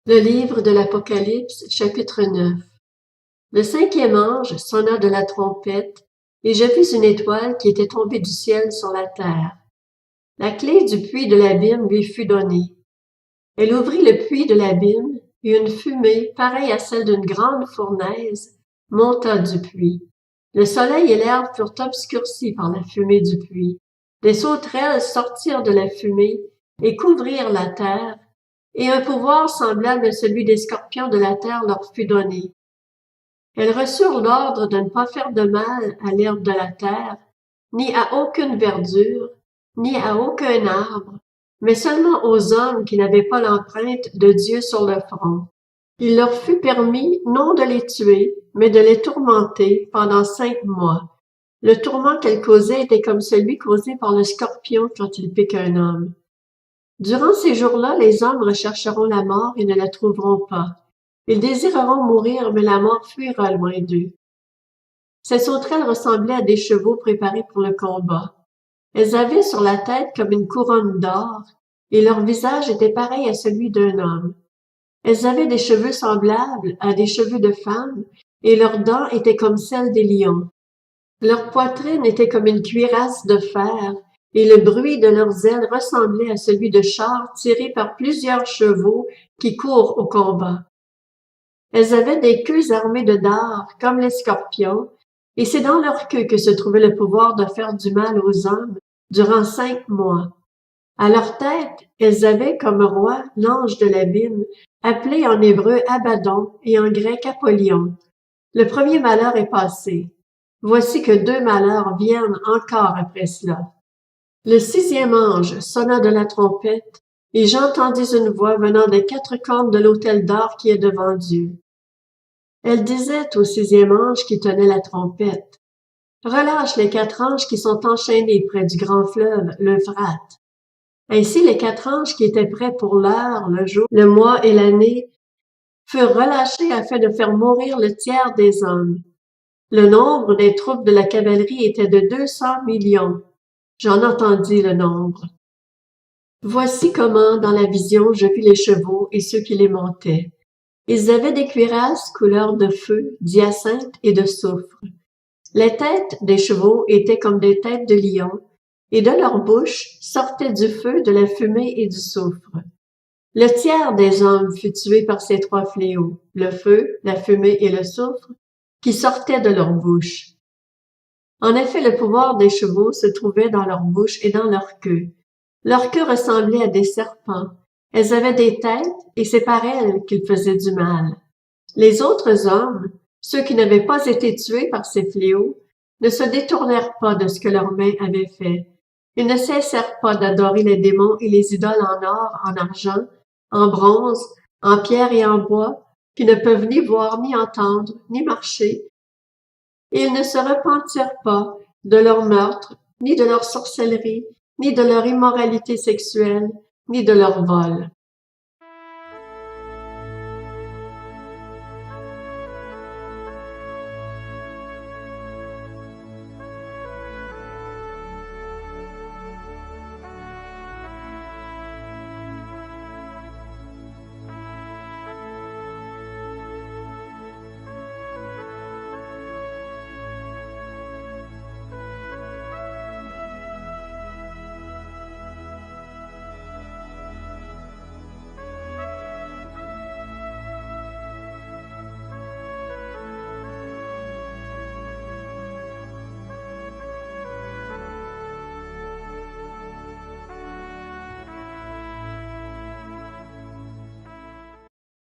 Le livre de l'Apocalypse, chapitre 9. Le cinquième ange sonna de la trompette, et je vis une étoile qui était tombée du ciel sur la terre. La clé du puits de l'abîme lui fut donnée. Elle ouvrit le puits de l'abîme, et une fumée, pareille à celle d'une grande fournaise, monta du puits. Le soleil et l'herbe furent obscurcis par la fumée du puits. Des sauterelles sortirent de la fumée et couvrirent la terre, et un pouvoir semblable à celui des scorpions de la terre leur fut donné. Elles reçurent l'ordre de ne pas faire de mal à l'herbe de la terre, ni à aucune verdure, ni à aucun arbre, mais seulement aux hommes qui n'avaient pas l'empreinte de Dieu sur le front. Il leur fut permis non de les tuer, mais de les tourmenter pendant 5 mois. Le tourment qu'elles causaient était comme celui causé par le scorpion quand il pique un homme. Durant ces jours-là, les hommes rechercheront la mort et ne la trouveront pas. Ils désireront mourir, mais la mort fuira loin d'eux. Ces sauterelles ressemblaient à des chevaux préparés pour le combat. Elles avaient sur la tête comme une couronne d'or, et leur visage était pareil à celui d'un homme. Elles avaient des cheveux semblables à des cheveux de femmes, et leurs dents étaient comme celles des lions. Leur poitrine était comme une cuirasse de fer, et le bruit de leurs ailes ressemblait à celui de chars tirés par plusieurs chevaux qui courent au combat. Elles avaient des queues armées de dards, comme les scorpions, et c'est dans leur queue que se trouvait le pouvoir de faire du mal aux hommes durant 5 mois. À leur tête, elles avaient comme roi l'ange de l'abîme, appelé en hébreu Abaddon et en grec Apollyon. Le premier malheur est passé. Voici que 2 malheurs viennent encore après cela. Le 6e ange sonna de la trompette, et j'entendis une voix venant des 4 cornes de l'autel d'or qui est devant Dieu. Elle disait au 6e ange qui tenait la trompette, « Relâche les 4 anges qui sont enchaînés près du grand fleuve, l'Euphrate. » Ainsi les 4 anges qui étaient prêts pour l'heure, le jour, le mois et l'année furent relâchés afin de faire mourir le tiers des hommes. Le nombre des troupes de la cavalerie était de 200 millions. J'en entendis le nombre. Voici comment, dans la vision, je vis les chevaux et ceux qui les montaient. Ils avaient des cuirasses couleur de feu, d'hyacinthe et de soufre. Les têtes des chevaux étaient comme des têtes de lions, et de leur bouche sortait du feu, de la fumée et du soufre. Le tiers des hommes fut tué par ces 3 fléaux, le feu, la fumée et le soufre, qui sortaient de leur bouche. En effet, le pouvoir des chevaux se trouvait dans leur bouche et dans leur queue. Leur queue ressemblait à des serpents. Elles avaient des têtes, et c'est par elles qu'ils faisaient du mal. Les autres hommes, ceux qui n'avaient pas été tués par ces fléaux, ne se détournèrent pas de ce que leurs mains avaient fait. Ils ne cessèrent pas d'adorer les démons et les idoles en or, en argent, en bronze, en pierre et en bois, qui ne peuvent ni voir, ni entendre, ni marcher. Et ils ne se repentirent pas de leur meurtre, ni de leur sorcellerie, ni de leur immoralité sexuelle, ni de leur vol.